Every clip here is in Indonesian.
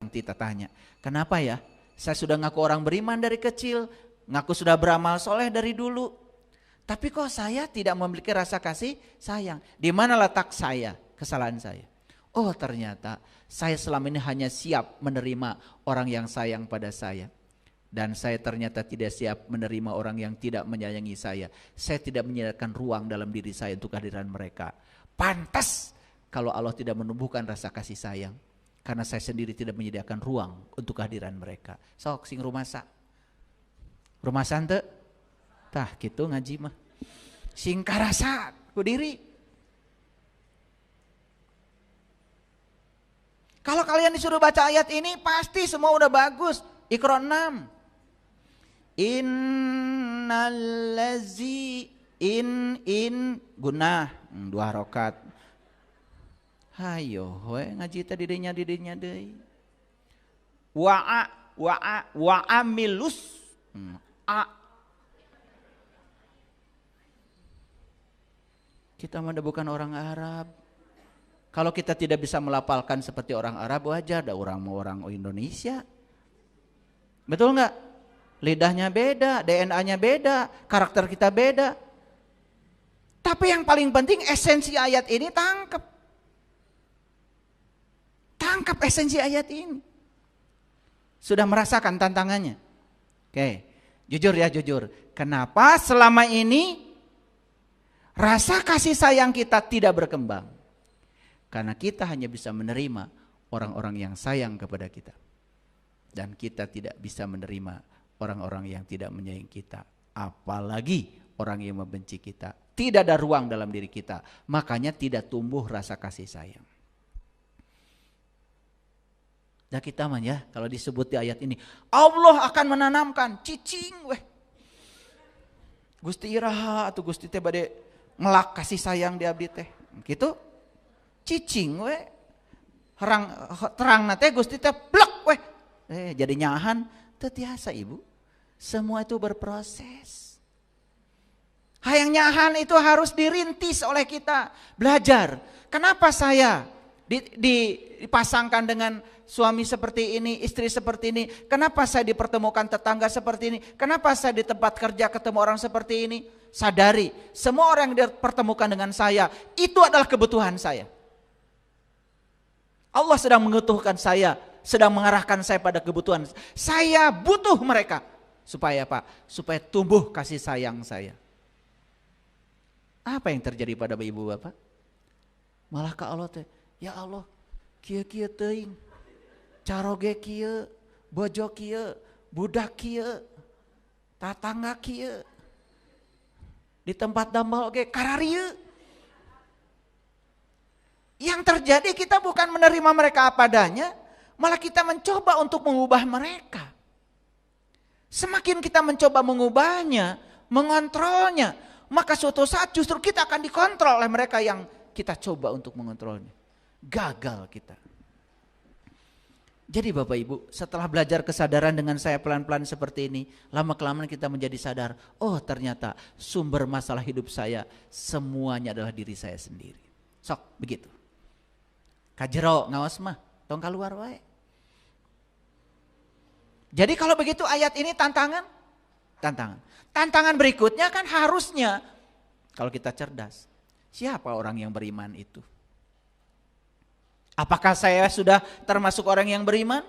Kita tanya, kenapa ya? Saya sudah ngaku orang beriman dari kecil, ngaku sudah beramal soleh dari dulu. Tapi kok saya tidak memiliki rasa kasih sayang? Di mana letak saya, kesalahan saya? Oh ternyata saya selama ini hanya siap menerima orang yang sayang pada saya. Dan saya ternyata tidak siap menerima orang yang tidak menyayangi saya. Saya tidak menyediakan ruang dalam diri saya untuk kehadiran mereka. Pantas kalau Allah tidak menumbuhkan rasa kasih sayang. Karena saya sendiri tidak menyediakan ruang untuk kehadiran mereka. Sok sing rumasa. Rumasa ente? Tah gitu ngaji mah. Sing karasa ku diri. Kalau kalian disuruh baca ayat ini pasti semua udah bagus. Iqra 6. Innallazi in gunah 2 rakaat. Hayo we ngaji teh didinya deui. Wa amilus Kita mah bukan orang Arab. Kalau kita tidak bisa melafalkan seperti orang Arab, wajar ada orang Indonesia. Betul nggak? Lidahnya beda, DNA-nya beda, karakter kita beda. Tapi yang paling penting esensi ayat ini tangkap. Tangkap esensi ayat ini. Sudah merasakan tantangannya? Oke, jujur ya jujur. Kenapa selama ini rasa kasih sayang kita tidak berkembang? Karena kita hanya bisa menerima orang-orang yang sayang kepada kita. Dan kita tidak bisa menerima orang-orang yang tidak menyayangi kita. Apalagi orang yang membenci kita. Tidak ada ruang dalam diri kita. Makanya tidak tumbuh rasa kasih sayang. Nah kita mah ya kalau disebut di ayat ini. Allah akan menanamkan cicing weh. Gusti iraha atau Gusti teh bade ngelak kasih sayang di abdi teh. Gitu. Cicing we terang nate Gusti teh blek weh jadi nyahan teu tiasa ibu. Semua itu berproses. Hayang nyahan itu harus dirintis oleh kita, belajar. Kenapa saya dipasangkan dengan suami seperti ini, istri seperti ini? Kenapa saya dipertemukan tetangga seperti ini? Kenapa saya di tempat kerja ketemu orang seperti ini? Sadari, semua orang yang dipertemukan dengan saya itu adalah kebutuhan saya. Allah sedang mengutuhkan saya, sedang mengarahkan saya pada kebutuhan. Saya butuh mereka. Supaya apa? Supaya tumbuh kasih sayang saya. Apa yang terjadi pada ibu bapak? Malah ke Allah teh, ya Allah, kieu teuing. Caroge kieu, bojo kieu, budak kieu, tatangga kieu. Di tempat dambal oge kararieu. Yang terjadi kita bukan menerima mereka apa adanya, malah kita mencoba untuk mengubah mereka. Semakin kita mencoba mengubahnya, mengontrolnya, maka suatu saat justru kita akan dikontrol oleh mereka yang kita coba untuk mengontrolnya. Gagal kita. Jadi Bapak Ibu, setelah belajar kesadaran dengan saya pelan-pelan seperti ini, lama-kelamaan kita menjadi sadar, oh ternyata sumber masalah hidup saya semuanya adalah diri saya sendiri. Sok begitu. Kajero ngawas mah, tong keluar wae. Jadi kalau begitu ayat ini tantangan. Tantangan berikutnya kan harusnya kalau kita cerdas. Siapa orang yang beriman itu? Apakah saya sudah termasuk orang yang beriman?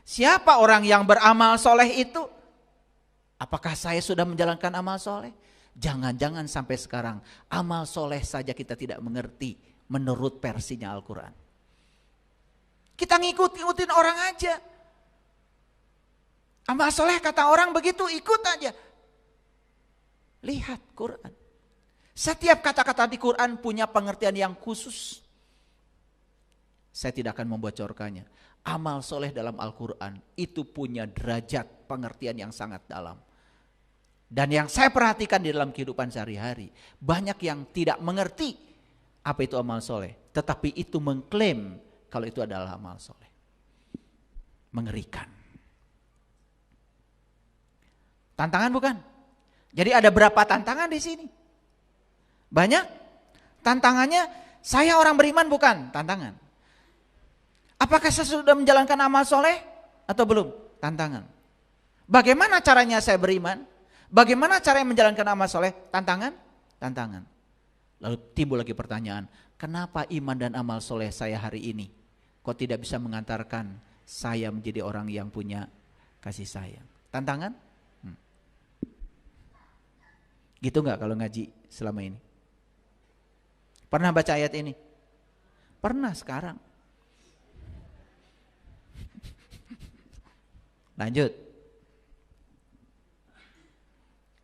Siapa orang yang beramal soleh itu? Apakah saya sudah menjalankan amal soleh? Jangan-jangan sampai sekarang amal soleh saja kita tidak mengerti menurut versinya Al-Quran. Kita ngikutin orang aja. Amal soleh kata orang begitu, ikut aja. Lihat Quran. Setiap kata-kata di Quran punya pengertian yang khusus. Saya tidak akan membocorkannya. Amal soleh dalam Al-Quran itu punya derajat pengertian yang sangat dalam. Dan yang saya perhatikan di dalam kehidupan sehari-hari, banyak yang tidak mengerti apa itu amal soleh. Tetapi itu mengklaim kalau itu adalah amal soleh. Mengerikan. Tantangan bukan? Jadi ada berapa tantangan di sini? Banyak. Tantangannya saya orang beriman bukan? Tantangan. Apakah saya sudah menjalankan amal soleh atau belum? Tantangan. Bagaimana caranya saya beriman? Bagaimana cara menjalankan amal soleh? Tantangan? Tantangan. Lalu timbul lagi pertanyaan, kenapa iman dan amal soleh saya hari ini kok tidak bisa mengantarkan saya menjadi orang yang punya kasih sayang? Tantangan? Gitu nggak kalau ngaji selama ini? Pernah baca ayat ini? Pernah sekarang. Lanjut.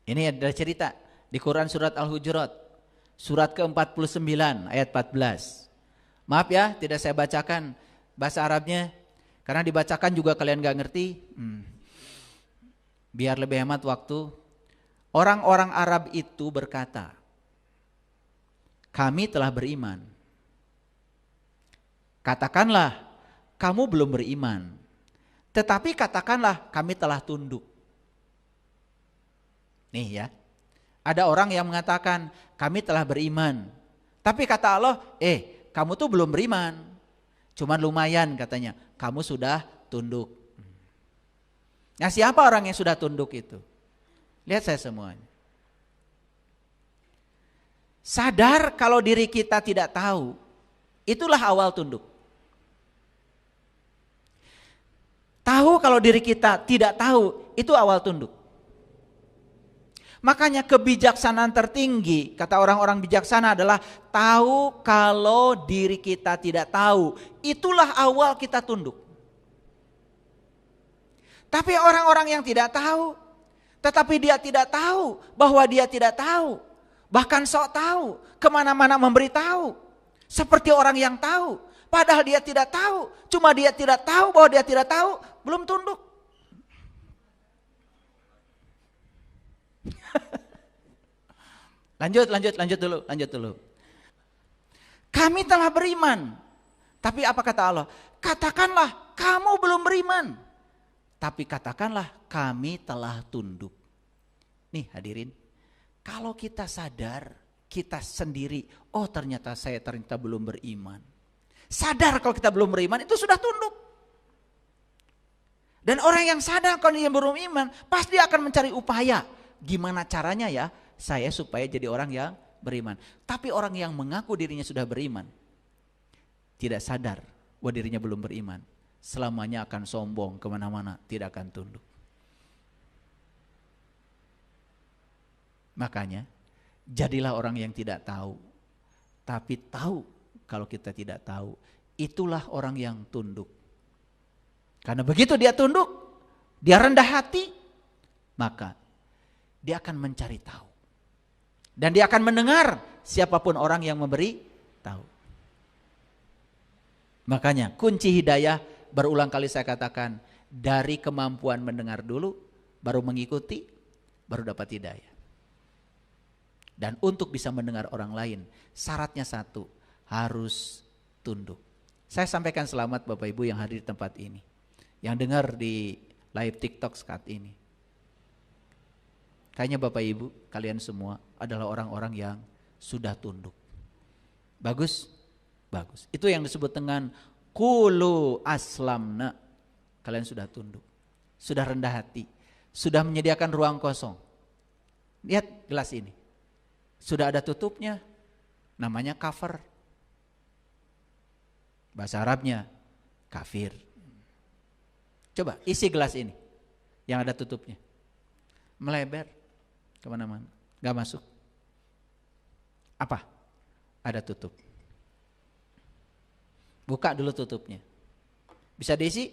Ini adalah cerita di Quran surat Al-Hujurat, surat ke-49 ayat 14. Maaf ya, tidak saya bacakan bahasa Arabnya, karena dibacakan juga kalian gak ngerti. Biar lebih hemat waktu. Orang-orang Arab itu berkata, kami telah beriman. Katakanlah, kamu belum beriman. Tetapi katakanlah, kami telah tunduk. Nih ya, ada orang yang mengatakan, kami telah beriman. Tapi kata Allah, kamu tuh belum beriman. Cuman lumayan katanya, kamu sudah tunduk. Nah, siapa orang yang sudah tunduk itu? Lihat saya semuanya. Sadar kalau diri kita tidak tahu, itulah awal tunduk. Tahu kalau diri kita tidak tahu, itu awal tunduk. Makanya kebijaksanaan tertinggi, kata orang-orang bijaksana adalah tahu kalau diri kita tidak tahu. Itulah awal kita tunduk. Tapi orang-orang yang tidak tahu, tetapi dia tidak tahu bahwa dia tidak tahu, bahkan sok tahu, kemana-mana memberitahu, seperti orang yang tahu, padahal dia tidak tahu, cuma dia tidak tahu bahwa dia tidak tahu, belum tunduk. Lanjut dulu. Kami telah beriman, tapi apa kata Allah? Katakanlah kamu belum beriman. Tapi katakanlah kami telah tunduk. Nih hadirin, kalau kita sadar, kita sendiri, oh ternyata saya belum beriman. Sadar kalau kita belum beriman, itu sudah tunduk. Dan orang yang sadar kalau dia belum beriman, pasti akan mencari upaya. Gimana caranya ya, saya supaya jadi orang yang beriman. Tapi orang yang mengaku dirinya sudah beriman, tidak sadar bahwa dirinya belum beriman, selamanya akan sombong kemana-mana, tidak akan tunduk. Makanya jadilah orang yang tidak tahu, tapi tahu kalau kita tidak tahu. Itulah orang yang tunduk. Karena begitu dia tunduk, dia rendah hati, maka dia akan mencari tahu. Dan dia akan mendengar siapapun orang yang memberi tahu. Makanya kunci hidayah, berulang kali saya katakan, dari kemampuan mendengar dulu, baru mengikuti, baru dapat hidayah. Dan untuk bisa mendengar orang lain, syaratnya satu, harus tunduk. Saya sampaikan selamat Bapak Ibu yang hadir di tempat ini, yang dengar di live TikTok saat ini. Kayaknya Bapak Ibu, kalian semua adalah orang-orang yang sudah tunduk. Bagus? Bagus. Itu yang disebut dengan Qulu aslamna. Kalian sudah tunduk, sudah rendah hati, sudah menyediakan ruang kosong. Lihat gelas ini, sudah ada tutupnya, namanya cover. Bahasa Arabnya kafir. Coba isi gelas ini yang ada tutupnya, melebar kemana-mana, gak masuk. Apa? Ada tutup. Buka dulu tutupnya. Bisa diisi?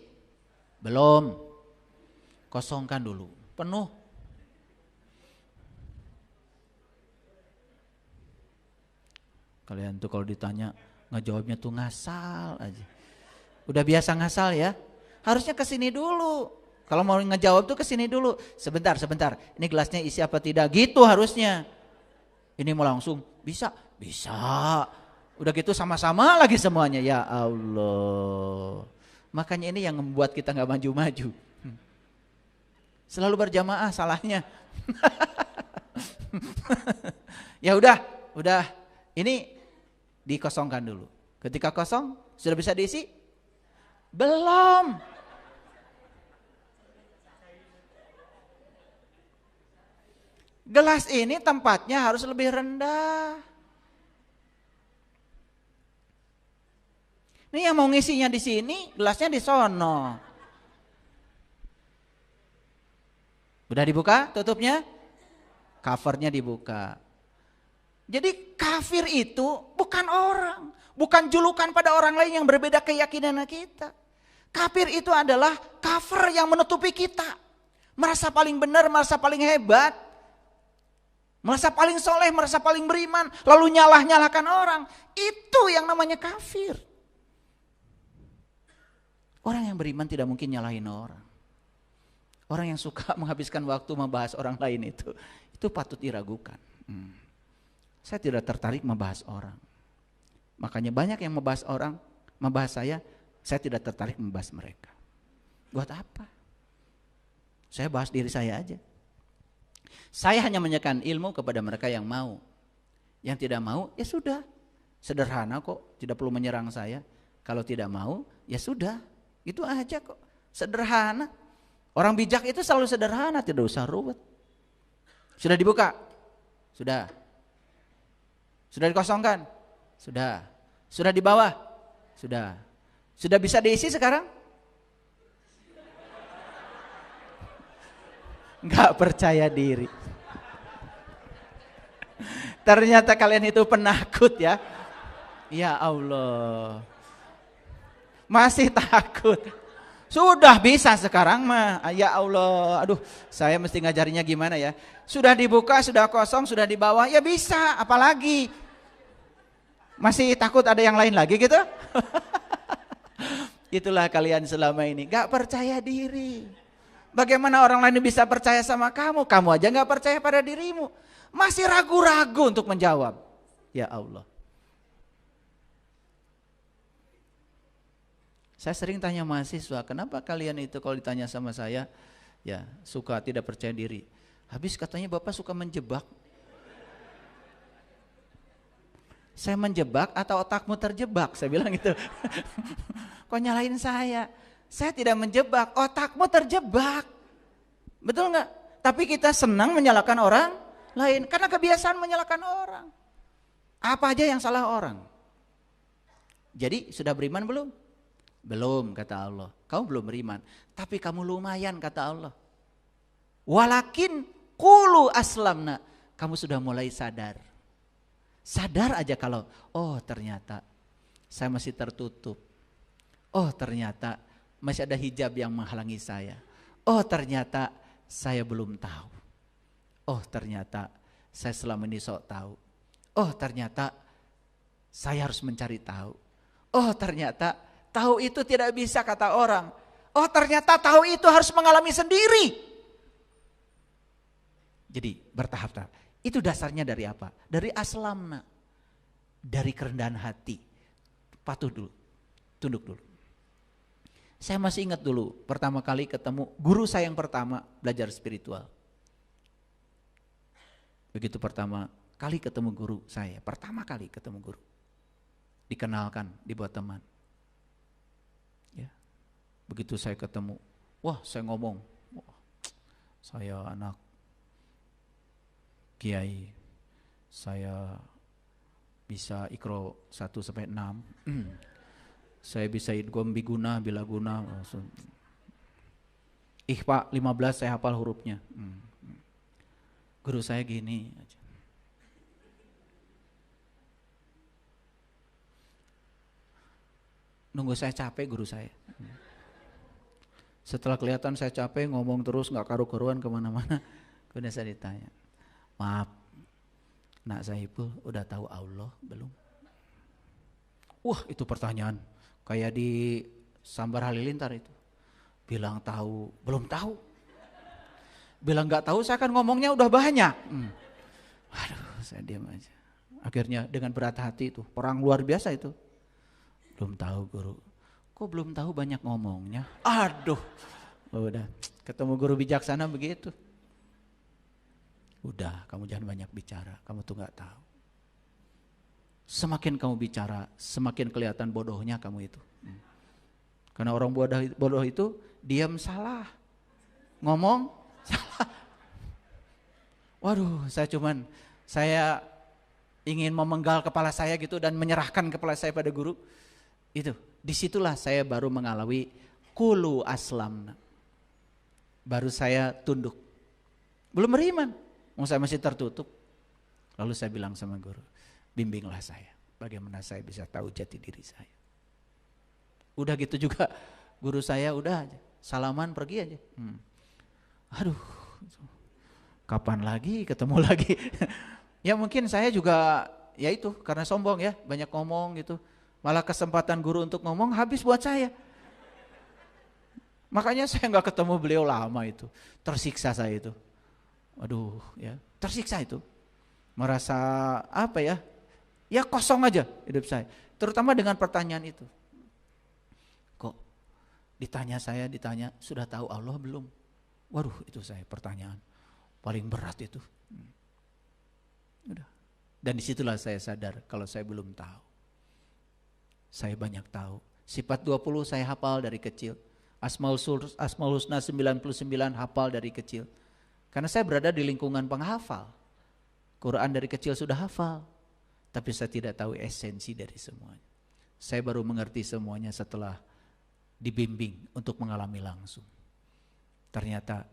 Belum. Kosongkan dulu. Penuh. Kalian tuh kalau ditanya ngejawabnya tuh ngasal aja. Udah biasa ngasal ya. Harusnya kesini dulu. Kalau mau ngejawab tuh kesini dulu. Sebentar. Ini gelasnya isi apa tidak? Gitu harusnya. Ini mau langsung bisa. Udah gitu sama-sama lagi semuanya, ya Allah. Makanya ini yang membuat kita gak maju-maju. Selalu berjamaah salahnya. Ya udah, ini dikosongkan dulu. Ketika kosong, sudah bisa diisi? Belum. Gelas ini tempatnya harus lebih rendah. Ini yang mau ngisinya di sini, gelasnya di sono. Udah dibuka tutupnya? Covernya dibuka. Jadi kafir itu bukan orang, bukan julukan pada orang lain yang berbeda keyakinan kita. Kafir itu adalah cover yang menutupi kita. Merasa paling benar, merasa paling hebat, merasa paling soleh, merasa paling beriman, lalu nyalahkan orang. Itu yang namanya kafir. Orang yang beriman tidak mungkin nyalahin orang. Orang yang suka menghabiskan waktu membahas orang lain itu patut diragukan. Saya tidak tertarik membahas orang. Makanya banyak yang membahas orang, membahas saya tidak tertarik membahas mereka. Buat apa? Saya bahas diri saya aja. Saya hanya menyampaikan ilmu kepada mereka yang mau. Yang tidak mau, ya sudah. Sederhana kok, tidak perlu menyerang saya. Kalau tidak mau, ya sudah. Itu aja kok, sederhana. Orang bijak itu selalu sederhana, tidak usah ruwet. Sudah dibuka? Sudah. Sudah dikosongkan? Sudah. Sudah di bawah? Sudah. Sudah bisa diisi sekarang? Enggak percaya diri. Ternyata kalian itu penakut ya. Ya Allah. Masih takut. Sudah bisa sekarang mah. Ya Allah. Aduh, saya mesti ngajarinya gimana ya. Sudah dibuka, sudah kosong, sudah di bawah. Ya bisa, apalagi. Masih takut ada yang lain lagi gitu? Itulah kalian selama ini. Gak percaya diri. Bagaimana orang lain bisa percaya sama kamu? Kamu aja gak percaya pada dirimu. Masih ragu-ragu untuk menjawab. Ya Allah. Saya sering tanya mahasiswa, kenapa kalian itu kalau ditanya sama saya, ya suka tidak percaya diri. Habis katanya Bapak suka menjebak. Saya menjebak atau otakmu terjebak? Saya bilang gitu. Kok nyalain saya? Saya tidak menjebak, otakmu terjebak. Betul nggak? Tapi kita senang menyalahkan orang lain, karena kebiasaan menyalahkan orang. Apa aja yang salah orang. Jadi sudah beriman belum? Belum, kata Allah. Kamu belum beriman, tapi kamu lumayan, kata Allah. Walakin qulu aslamna. Kamu sudah mulai sadar. Sadar aja kalau, oh ternyata saya masih tertutup. Oh ternyata masih ada hijab yang menghalangi saya. Oh ternyata saya belum tahu. Oh ternyata saya selama ini sok tahu. Oh ternyata saya harus mencari tahu. Oh ternyata tahu itu tidak bisa, kata orang. Oh ternyata tahu itu harus mengalami sendiri. Jadi bertahap-tahap. Itu dasarnya dari apa? Dari aslamna. Dari kerendahan hati. Patuh dulu. Tunduk dulu. Saya masih ingat dulu pertama kali ketemu guru saya yang pertama belajar spiritual. Begitu pertama kali ketemu guru saya. Pertama kali ketemu guru. Dikenalkan, dibuat teman. Begitu saya ketemu, wah saya ngomong, wah, saya anak kiai, saya bisa ikro 1-6, saya bisa idgham biguna, bilaguna, ikhfa 15 saya hafal hurufnya. Guru saya gini aja. Nunggu saya capek guru saya. Setelah kelihatan saya capek ngomong terus gak karu-karuan kemana-mana, kemudian saya ditanya, maaf nak Zaipul udah tahu Allah belum? Wah itu pertanyaan kayak di Sambar Halilintar itu. Bilang tahu, belum tahu. Bilang gak tahu saya kan ngomongnya udah banyak. Aduh saya diam aja. Akhirnya dengan berat hati itu, perang luar biasa itu. Belum tahu guru. Kok belum tahu banyak ngomongnya? Aduh, udah ketemu guru bijaksana begitu. Udah, kamu jangan banyak bicara, kamu tuh gak tahu. Semakin kamu bicara, semakin kelihatan bodohnya kamu itu. Karena orang bodoh itu diam salah, ngomong salah. Waduh, saya ingin memenggal kepala saya gitu dan menyerahkan kepala saya pada guru. Itu, disitulah saya baru mengalami kulu aslamna. Baru saya tunduk. Belum beriman, saya masih tertutup. Lalu saya bilang sama guru, bimbinglah saya, bagaimana saya bisa tahu jati diri saya. Udah gitu juga guru saya udah aja, salaman pergi aja. Aduh, kapan lagi ketemu lagi? Ya mungkin saya juga ya itu karena sombong ya, banyak ngomong gitu. Malah kesempatan guru untuk ngomong habis buat saya. Makanya saya nggak ketemu beliau lama itu, tersiksa saya itu. Waduh ya, tersiksa itu. Merasa apa ya? Ya kosong aja hidup saya. Terutama dengan pertanyaan itu. Kok ditanya sudah tahu Allah belum? Waduh itu saya pertanyaan paling berat itu. Udah. Dan disitulah saya sadar kalau saya belum tahu. Saya banyak tahu. Sifat 20 saya hafal dari kecil. Asmaul Husna 99 hafal dari kecil. Karena saya berada di lingkungan penghafal. Quran dari kecil sudah hafal. Tapi saya tidak tahu esensi dari semuanya. Saya baru mengerti semuanya setelah dibimbing untuk mengalami langsung. Ternyata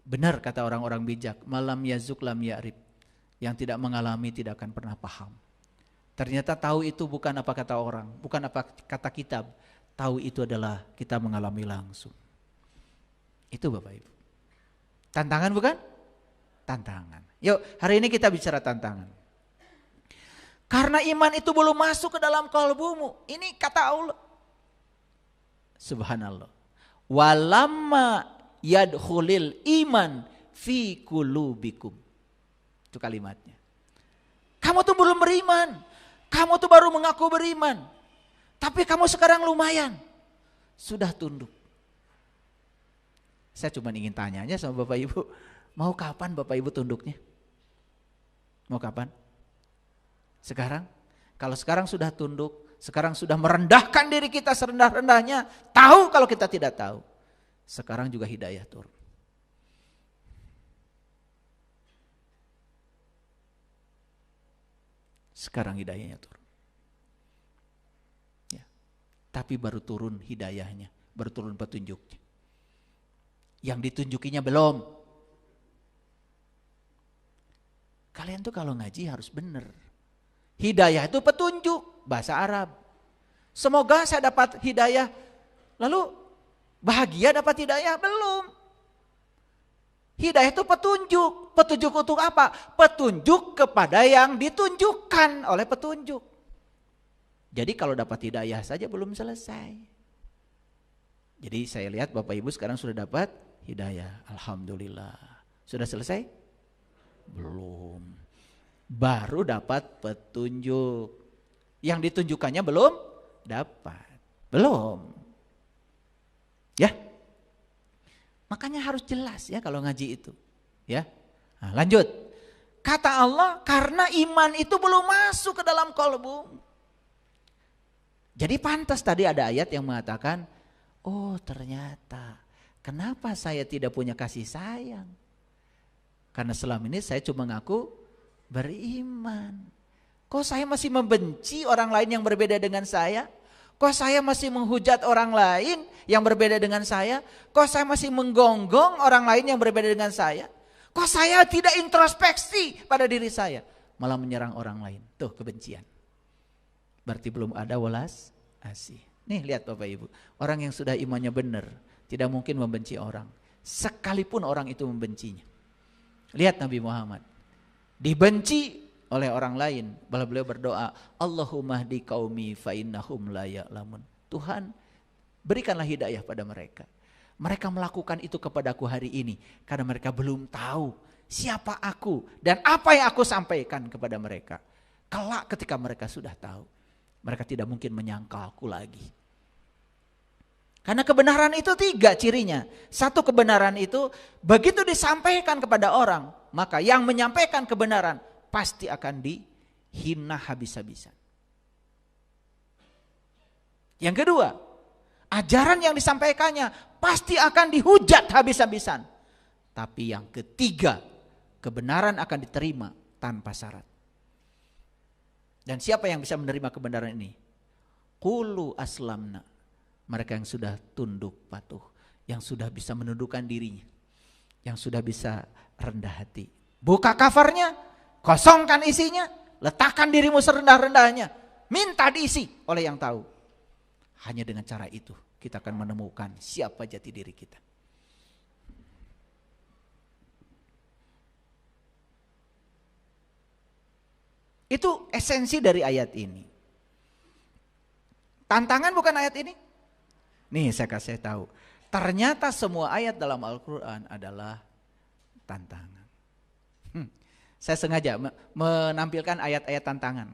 benar kata orang-orang bijak, malam yazuk lam ya'rib. Yang tidak mengalami tidak akan pernah paham. Ternyata tahu itu bukan apa kata orang, bukan apa kata kitab. Tahu itu adalah kita mengalami langsung. Itu Bapak Ibu. Tantangan bukan? Tantangan. Yuk hari ini kita bicara tantangan. Karena iman itu belum masuk ke dalam kalbumu. Ini kata Allah. Subhanallah. Walamma yadkhulil iman fi qulubikum. Itu kalimatnya. Kamu tuh belum beriman. Kamu tuh baru mengaku beriman. Tapi kamu sekarang lumayan. Sudah tunduk. Saya cuma ingin tanya aja sama Bapak Ibu. Mau kapan Bapak Ibu tunduknya? Mau kapan? Sekarang? Kalau sekarang sudah tunduk. Sekarang sudah merendahkan diri kita serendah-rendahnya. Tahu kalau kita tidak tahu. Sekarang juga hidayah turun. Sekarang hidayahnya turun. Ya. Tapi baru turun hidayahnya, baru turun petunjuknya. Yang ditunjukinya belum. Kalian tuh kalau ngaji harus benar. Hidayah itu petunjuk, bahasa Arab. Semoga saya dapat hidayah. Lalu bahagia dapat hidayah? Belum. Hidayah itu petunjuk. Petunjuk untuk apa? Petunjuk kepada yang ditunjukkan oleh petunjuk. Jadi kalau dapat hidayah saja belum selesai. Jadi saya lihat Bapak Ibu sekarang sudah dapat hidayah. Alhamdulillah. Sudah selesai? Belum. Baru dapat petunjuk. Yang ditunjukkannya belum dapat. Belum. Ya. Makanya harus jelas ya kalau ngaji itu. Ya. Nah, lanjut. Kata Allah, karena iman itu belum masuk ke dalam kalbu. Jadi pantas tadi ada ayat yang mengatakan, oh ternyata kenapa saya tidak punya kasih sayang? Karena selama ini saya cuma ngaku beriman. Kok saya masih membenci orang lain yang berbeda dengan saya? Kok saya masih menghujat orang lain yang berbeda dengan saya? Kok saya masih menggonggong orang lain yang berbeda dengan saya? Kok saya tidak introspeksi pada diri saya? Malah menyerang orang lain. Tuh kebencian. Berarti belum ada welas asih. Nih lihat Bapak Ibu. Orang yang sudah imannya benar. Tidak mungkin membenci orang. Sekalipun orang itu membencinya. Lihat Nabi Muhammad. Dibenci oleh orang lain, malah beliau berdoa, Allahumma hdi qaumi fa innahum la ya'lamun. Tuhan, berikanlah hidayah pada mereka. Mereka melakukan itu kepadaku hari ini karena mereka belum tahu siapa aku dan apa yang aku sampaikan kepada mereka. Kelak ketika mereka sudah tahu, mereka tidak mungkin menyangkalku lagi. Karena kebenaran itu 3 cirinya. Satu, kebenaran itu begitu disampaikan kepada orang, maka yang menyampaikan kebenaran pasti akan dihina habis-habisan. Yang kedua, ajaran yang disampaikannya pasti akan dihujat habis-habisan. Tapi yang ketiga, kebenaran akan diterima tanpa syarat. Dan siapa yang bisa menerima kebenaran ini? Qulu aslamna. Mereka yang sudah tunduk patuh, yang sudah bisa menundukkan dirinya, yang sudah bisa rendah hati. Buka covernya, kosongkan isinya, letakkan dirimu serendah-rendahnya, minta diisi oleh yang tahu. Hanya dengan cara itu kita akan menemukan siapa jati diri kita. Itu esensi dari ayat ini. Tantangan bukan ayat ini? Nih saya kasih tahu. Ternyata semua ayat dalam Al-Quran adalah tantangan. Saya sengaja menampilkan ayat-ayat tantangan.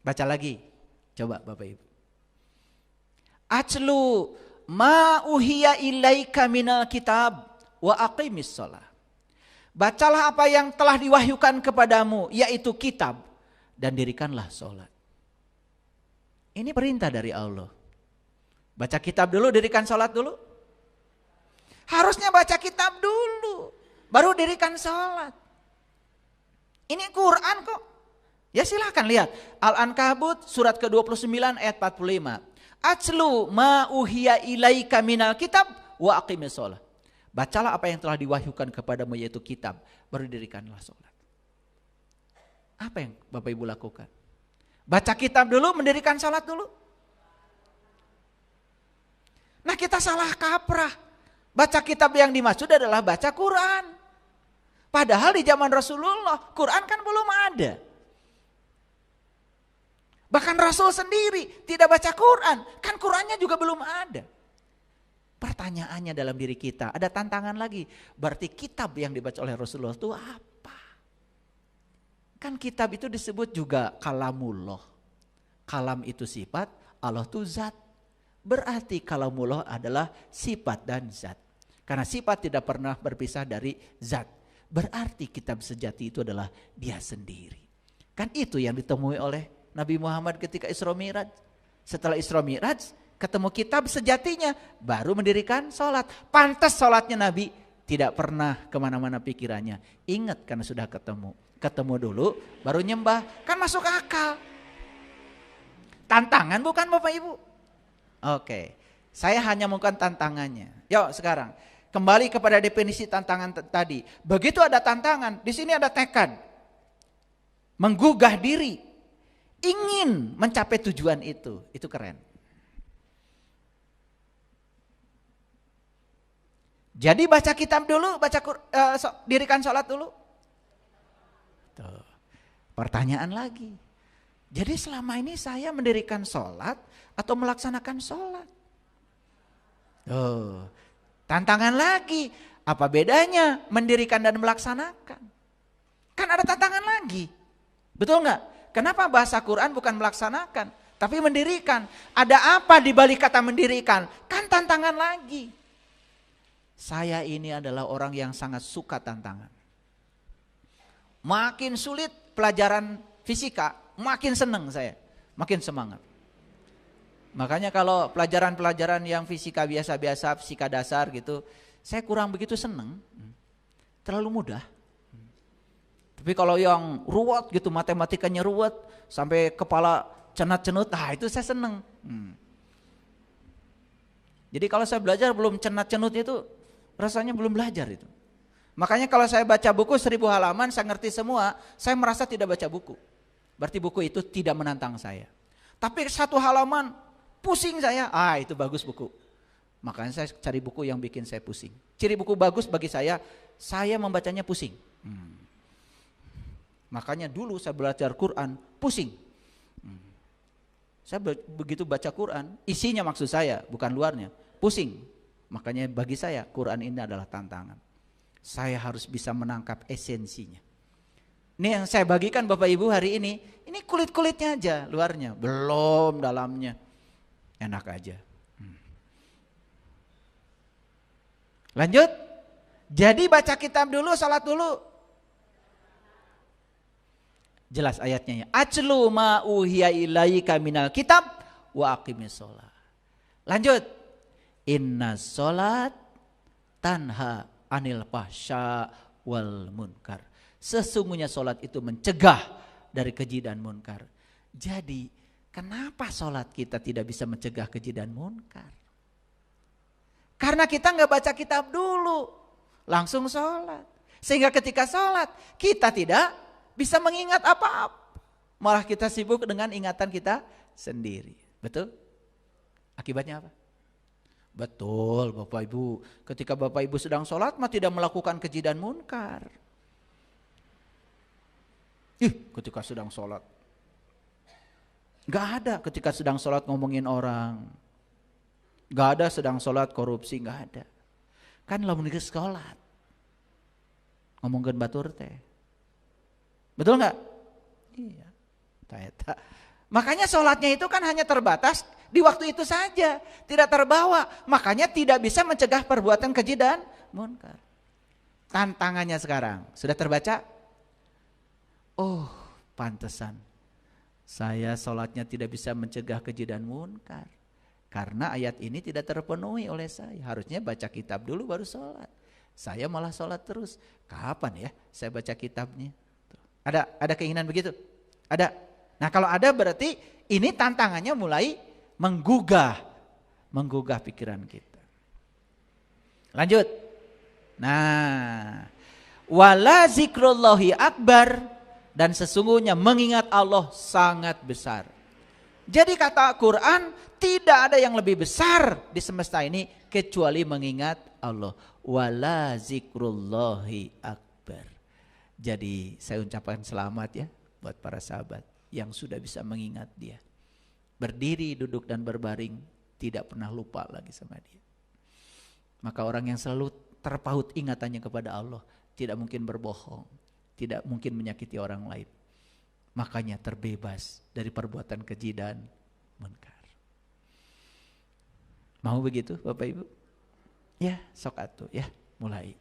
Baca lagi. Coba Bapak Ibu. Atlu ma uhiya ilaika minal kitab wa aqimis shalah. Bacalah apa yang telah diwahyukan kepadamu, yaitu kitab, dan dirikanlah sholat. Ini perintah dari Allah. Baca kitab dulu, dirikan sholat dulu. Harusnya baca kitab dulu, baru dirikan sholat. Ini Quran kok. Ya silahkan lihat. Al-Ankabut surat ke-29 ayat 45. Atslu ma uhiya ilaika minal kitab wa aqimis shalah. Bacalah apa yang telah diwahyukan kepadamu, yaitu kitab, baru dirikanlah sholat. Apa yang Bapak Ibu lakukan? Baca kitab dulu, mendirikan sholat dulu. Nah kita salah kaprah. Baca kitab yang dimaksud adalah baca Quran. Padahal di zaman Rasulullah, Quran kan belum ada. Bahkan Rasul sendiri tidak baca Quran, kan Qurannya juga belum ada. Pertanyaannya dalam diri kita, ada tantangan lagi. Berarti kitab yang dibaca oleh Rasulullah itu apa? Kan kitab itu disebut juga kalamullah. Kalam itu sifat, Allah itu zat. Berarti kalamullah adalah sifat dan zat. Karena sifat tidak pernah berpisah dari zat. Berarti kitab sejati itu adalah dia sendiri. Kan itu yang ditemui oleh Nabi Muhammad ketika Isra Mi'raj. Setelah Isra Mi'raj, ketemu kitab sejatinya, baru mendirikan sholat. Pantas sholatnya Nabi tidak pernah kemana-mana pikirannya. Ingat karena sudah ketemu. Ketemu dulu, baru nyembah. Kan masuk akal. Tantangan bukan Bapak Ibu? Oke, saya hanya melakukan tantangannya. Yuk sekarang, kembali kepada definisi tantangan tadi. Begitu ada tantangan, di sini ada tekad. Menggugah diri. Ingin mencapai tujuan itu keren. Jadi baca kitab dulu, dirikan sholat dulu. Tuh. Pertanyaan lagi. Jadi selama ini saya mendirikan sholat atau melaksanakan sholat? Oh, tantangan lagi. Apa bedanya mendirikan dan melaksanakan? Kan ada tantangan lagi. Betul nggak? Kenapa bahasa Quran bukan melaksanakan, tapi mendirikan? Ada apa di balik kata mendirikan? Kan tantangan lagi. Saya ini adalah orang yang sangat suka tantangan. Makin sulit pelajaran fisika, makin senang saya, makin semangat. Makanya kalau pelajaran-pelajaran yang fisika biasa-biasa, fisika dasar gitu, saya kurang begitu senang, terlalu mudah. Tapi kalau yang ruwet gitu, matematikanya ruwet, sampai kepala cenat-cenut, itu saya senang. Jadi kalau saya belajar belum cenat-cenut itu, rasanya belum belajar itu. Makanya kalau saya baca buku 1000 halaman, saya ngerti semua, saya merasa tidak baca buku. Berarti buku itu tidak menantang saya. Tapi 1 halaman, pusing saya, itu bagus buku. Makanya saya cari buku yang bikin saya pusing. Ciri buku bagus bagi saya membacanya pusing. Makanya dulu saya belajar Quran, pusing. Saya begitu baca Quran, isinya maksud saya, bukan luarnya, pusing. Makanya bagi saya Quran ini adalah tantangan. Saya harus bisa menangkap esensinya. Ini yang saya bagikan Bapak Ibu hari ini kulit-kulitnya aja, luarnya, belum dalamnya. Enak aja. Lanjut. Jadi baca kitab dulu, salat dulu. Jelas ayatnya ya. Atlu ma uhiya ilaika minal kitab wa aqimis shalah. Lanjut. Inna sholat tanha anil fahsya wal munkar. Sesungguhnya sholat itu mencegah dari keji dan munkar. Jadi kenapa sholat kita tidak bisa mencegah keji dan munkar? Karena kita nggak baca kitab dulu, langsung sholat. Sehingga ketika sholat kita tidak bisa mengingat apa-apa. Malah kita sibuk dengan ingatan kita sendiri. Betul? Akibatnya apa? Betul Bapak Ibu. Ketika Bapak Ibu sedang sholat mah tidak melakukan keji dan munkar. Ketika sedang sholat. Gak ada ketika sedang sholat ngomongin orang. Gak ada sedang sholat korupsi, gak ada. Kan lamun geus sholat. Ngomongin batur teh. Betul gak? Iya. Makanya sholatnya itu kan hanya terbatas di waktu itu saja. Tidak terbawa. Makanya tidak bisa mencegah perbuatan keji dan munkar. Tantangannya sekarang. Sudah terbaca? Oh, pantesan saya sholatnya tidak bisa mencegah keji dan munkar. Karena ayat ini tidak terpenuhi oleh saya. Harusnya baca kitab dulu baru sholat. Saya malah sholat terus. Kapan ya saya baca kitabnya? Ada keinginan begitu? Ada. Nah kalau ada berarti ini tantangannya mulai menggugah pikiran kita. Lanjut. Nah, wala zikrullahi akbar. Dan sesungguhnya mengingat Allah sangat besar. Jadi kata Quran tidak ada yang lebih besar di semesta ini kecuali mengingat Allah. Wala zikrullahi akbar. Jadi saya ucapkan selamat ya buat para sahabat yang sudah bisa mengingat dia. Berdiri, duduk dan berbaring tidak pernah lupa lagi sama dia. Maka orang yang selalu terpaut ingatannya kepada Allah tidak mungkin berbohong. Tidak mungkin menyakiti orang lain. Makanya terbebas dari perbuatan keji dan munkar. Mau begitu Bapak Ibu? Ya, sok atuh ya, mulai.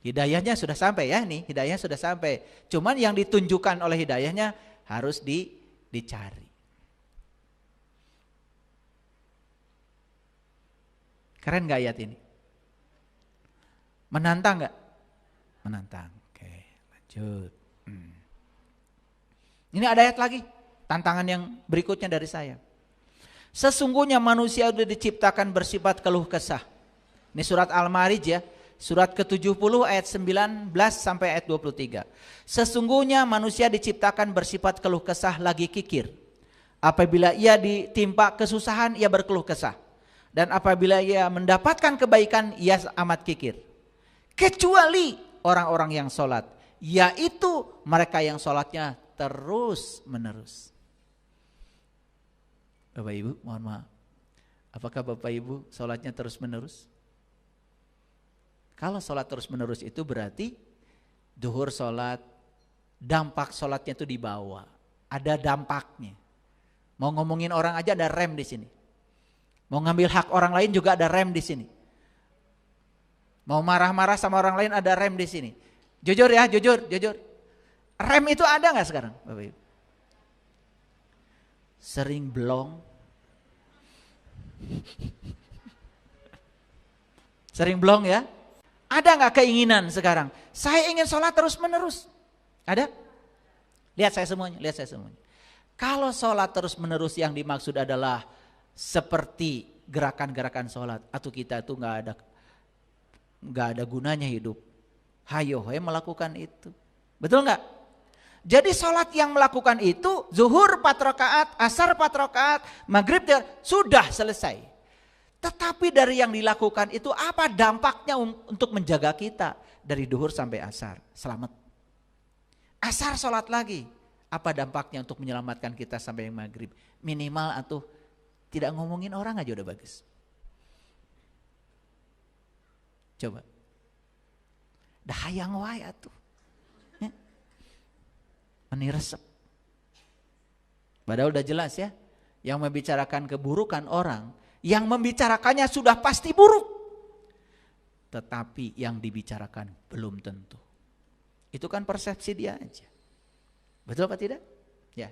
Hidayahnya sudah sampai ya nih, hidayahnya sudah sampai. Cuman yang ditunjukkan oleh hidayahnya harus dicari. Keren gak ayat ini? Menantang gak? Menantang. Oke, lanjut. Ini ada ayat lagi, tantangan yang berikutnya dari saya. Sesungguhnya manusia sudah diciptakan bersifat keluh kesah. Ini surat Al-Ma'arij ya, surat ke-70 ayat 19 sampai ayat 23. Sesungguhnya manusia diciptakan bersifat keluh kesah lagi kikir. Apabila ia ditimpa kesusahan ia berkeluh kesah. Dan apabila ia mendapatkan kebaikan ia amat kikir. Kecuali orang-orang yang sholat, yaitu mereka yang sholatnya terus menerus. Bapak Ibu mohon maaf, apakah Bapak Ibu sholatnya terus menerus? Kalau sholat terus menerus itu berarti duhur sholat, dampak sholatnya itu dibawa, ada dampaknya. Mau ngomongin orang aja ada rem di sini, mau ngambil hak orang lain juga ada rem di sini. Mau marah-marah sama orang lain ada rem di sini. Jujur ya, jujur. Rem itu ada nggak sekarang, Bapak Ibu? Sering blong. Sering blong ya? Ada nggak keinginan sekarang? Saya ingin sholat terus menerus. Ada? Lihat saya semuanya. Kalau sholat terus menerus yang dimaksud adalah seperti gerakan-gerakan sholat, atau kita itu nggak ada gunanya hidup. Hayo melakukan itu. Betul nggak? Jadi sholat yang melakukan itu zuhur 4 rakaat, asar 4 rakaat, maghrib sudah selesai. Tetapi dari yang dilakukan itu apa dampaknya untuk menjaga kita dari zuhur sampai asar? Selamat. Asar sholat lagi. Apa dampaknya untuk menyelamatkan kita sampai maghrib? Minimal atau tidak ngomongin orang aja udah bagus. Coba. Dah hayang wae atuh. Ya. Meni resep. Padahal udah jelas ya. Yang membicarakan keburukan orang, yang membicarakannya sudah pasti buruk. Tetapi yang dibicarakan belum tentu. Itu kan persepsi dia aja. Betul apa tidak? Ya.